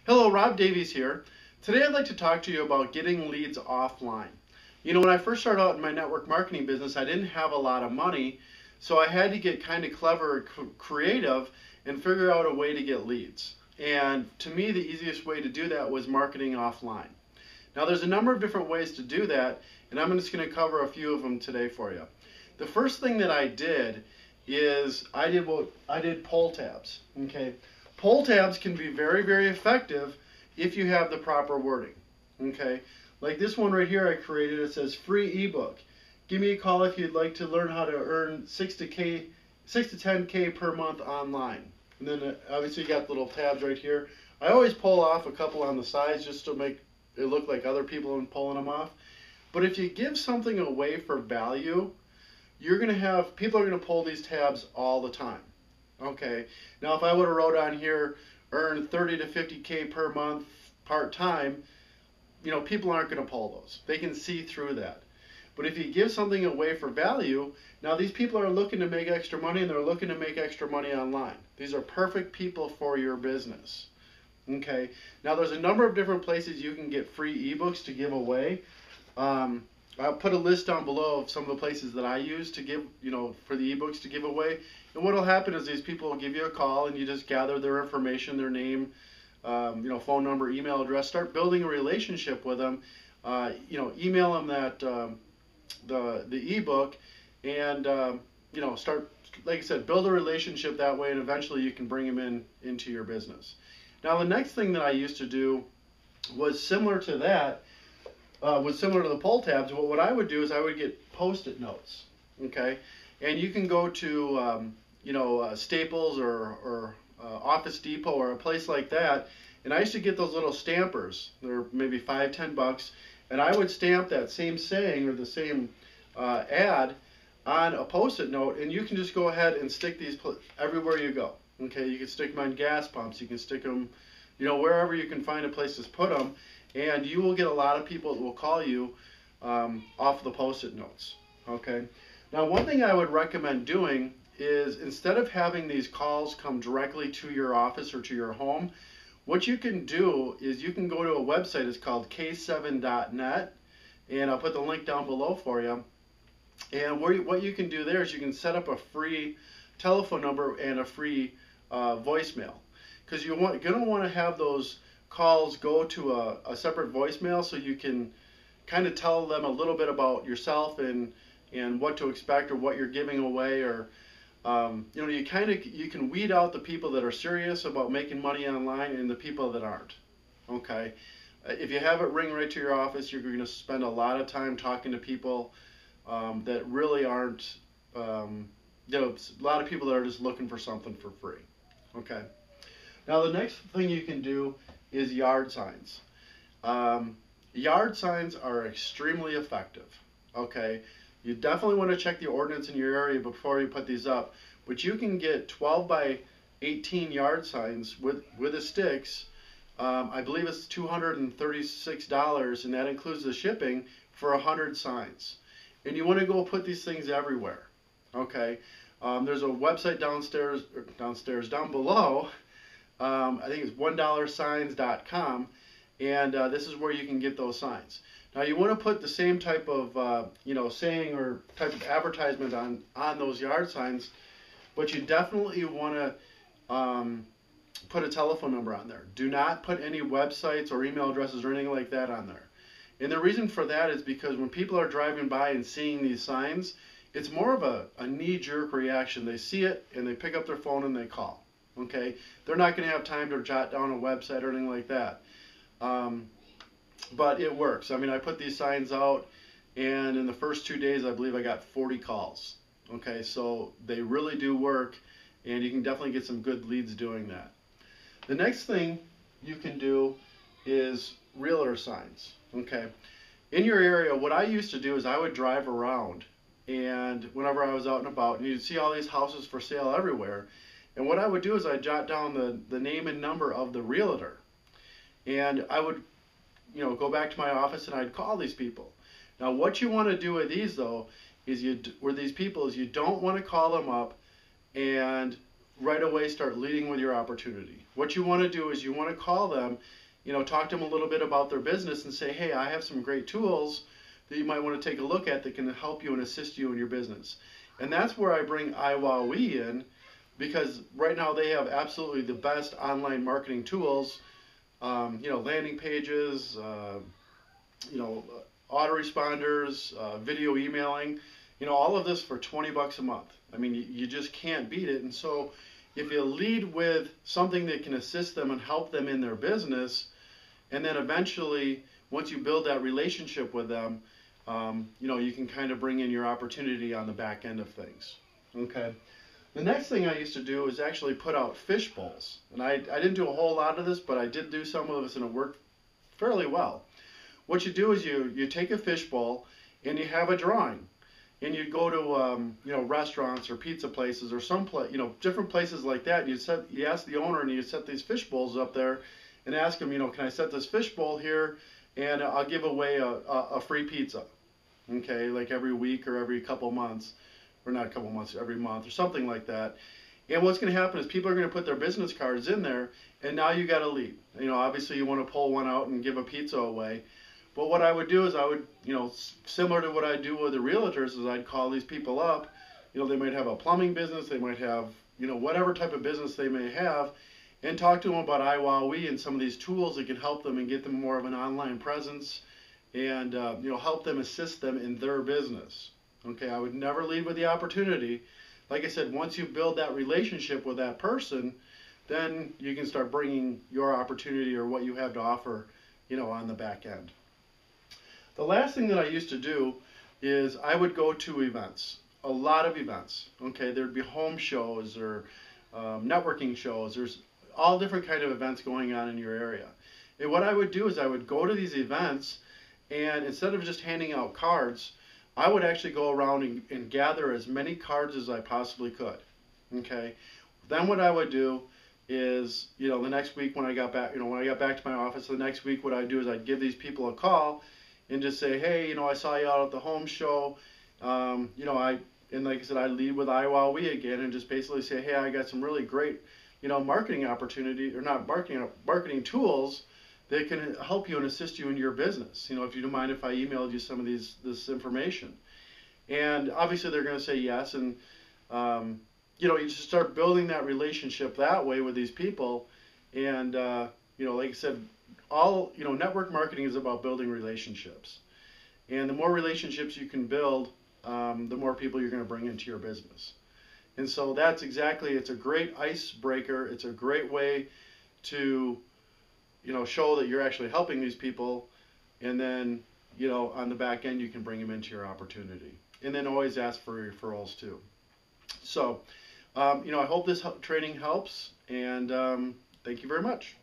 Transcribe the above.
Hello, Rob Davies here. Today I'd like to talk to you about getting leads offline. You know, when I first started out in my network marketing business, I didn't have a lot of money, so I had to get kind of clever, creative, and figure out a way to get leads. And to me, the easiest way to do that was marketing offline. Now, there's a number of different ways to do that, and I'm just going to cover a few of them today for you. The first thing that I did is I did pull tabs. Okay, pull tabs can be very, very effective if you have the proper wording. Okay, like this one right here I created. It says free ebook. Give me a call if you'd like to learn how to earn 6 to 10K per month online. And then obviously you got little tabs right here. I always pull off a couple on the sides just to make it look like other people are pulling them off. But if you give something away for value, you're going to have people are going to pull these tabs all the time. Okay. Now, if I would have wrote on here, earn 30 to 50K per month part-time, people aren't going to pull those. They can see through that. But if you give something away for value, now these people are looking to make extra money and they're looking to make extra money online. These are perfect people for your business. Okay. Now, there's a number of different places you can get free ebooks to give away. I'll put a list down below of some of the places that I use to give, for the ebooks to give away. And what will happen is these people will give you a call and you just gather their information, their name, phone number, email address, start building a relationship with them. Email them that the ebook and start, like I said, build a relationship that way, and eventually you can bring them into your business. Now, the next thing that I used to do was similar to that. Was similar to the pull tabs, but what I would do is I would get Post-it notes, okay? And you can go to, Staples or Office Depot or a place like that, and I used to get those little stampers. They're maybe $5, $10, and I would stamp that same saying or the same ad on a Post-it note, and you can just go ahead and stick these everywhere you go, okay? You can stick them on gas pumps, you can stick them, wherever you can find a place to put them. And you will get a lot of people that will call you off the Post-it notes. Okay. Now, one thing I would recommend doing is instead of having these calls come directly to your office or to your home, what you can do is you can go to a website. It's called k7.net, and I'll put the link down below for you. And what you can do there is you can set up a free telephone number and a free voicemail, because you're going to want to have those calls go to a separate voicemail so you can kind of tell them a little bit about yourself and what to expect or what you're giving away, or you can weed out the people that are serious about making money online and the people that aren't. Okay, if you have it ring right to your office, you're going to spend a lot of time talking to people that really aren't, a lot of people that are just looking for something for free. Okay. Now, the next thing you can do is yard signs. Yard signs are extremely effective. Okay, you definitely want to check the ordinance in your area before you put these up, but you can get 12 by 18 yard signs with the sticks. I believe it's $236, and that includes the shipping for 100 signs. And you want to go put these things everywhere. Okay, there's a website down below. I think it's $1signs.com, and this is where you can get those signs. Now, you want to put the same type of saying or type of advertisement on those yard signs, but you definitely want to put a telephone number on there. Do not put any websites or email addresses or anything like that on there. And the reason for that is because when people are driving by and seeing these signs, it's more of a knee-jerk reaction. They see it and they pick up their phone and they call. Okay, they're not going to have time to jot down a website or anything like that. But it works. I mean, I put these signs out, and in the first 2 days, I believe I got 40 calls. Okay, so they really do work, and you can definitely get some good leads doing that. The next thing you can do is realtor signs. Okay, in your area, what I used to do is I would drive around, and whenever I was out and about, and you'd see all these houses for sale everywhere. And what I would do is I'd jot down the name and number of the realtor. And I would, go back to my office and I'd call these people. Now, what you want to do with these, though, is you don't want to call them up and right away start leading with your opportunity. What you want to do is you want to call them, talk to them a little bit about their business and say, hey, I have some great tools that you might want to take a look at that can help you and assist you in your business. And that's where I bring iWowWe in, because right now they have absolutely the best online marketing tools, landing pages, autoresponders, video emailing, all of this for 20 bucks a month. I mean, you just can't beat it. And so if you lead with something that can assist them and help them in their business, and then eventually, once you build that relationship with them, you can kind of bring in your opportunity on the back end of things. Okay. The next thing I used to do is actually put out fish bowls. And I didn't do a whole lot of this, but I did do some of this, and it worked fairly well. What you do is you take a fish bowl and you have a drawing. And you go to restaurants or pizza places or different places like that. You ask the owner, and you set these fish bowls up there, and ask them, can I set this fish bowl here, and I'll give away a free pizza, okay, like every week or every couple months, or not a couple months, every month or something like that. And what's going to happen is people are going to put their business cards in there, and now you got a lead. Obviously you want to pull one out and give a pizza away. But what I would do is I would, similar to what I do with the realtors, is I'd call these people up. They might have a plumbing business, they might have, whatever type of business they may have, and talk to them about iWowWe and some of these tools that can help them and get them more of an online presence, and help them, assist them in their business. Okay, I would never lead with the opportunity. Like I said, once you build that relationship with that person, then you can start bringing your opportunity or what you have to offer, on the back end. The last thing that I used to do is I would go to events, a lot of events. Okay, there'd be home shows or networking shows. There's all different kind of events going on in your area. And what I would do is I would go to these events, and instead of just handing out cards, I would actually go around and gather as many cards as I possibly could. Okay, then what I would do is, the next week when I got back, when I got back to my office, the next week what I'd do is I'd give these people a call and just say, hey, I saw you out at the home show. And like I said, I lead with iWowWe again, and just basically say, hey, I got some really great, marketing opportunity, or not marketing tools that can help you and assist you in your business. If you don't mind if I emailed you some of this information. And obviously they're going to say yes, and you just start building that relationship that way with these people. And like I said, network marketing is about building relationships. And the more relationships you can build, the more people you're going to bring into your business. And so that's it's a great icebreaker. It's a great way to, show that you're actually helping these people. And then, on the back end, you can bring them into your opportunity. And then always ask for referrals too. So, I hope this training helps. And thank you very much.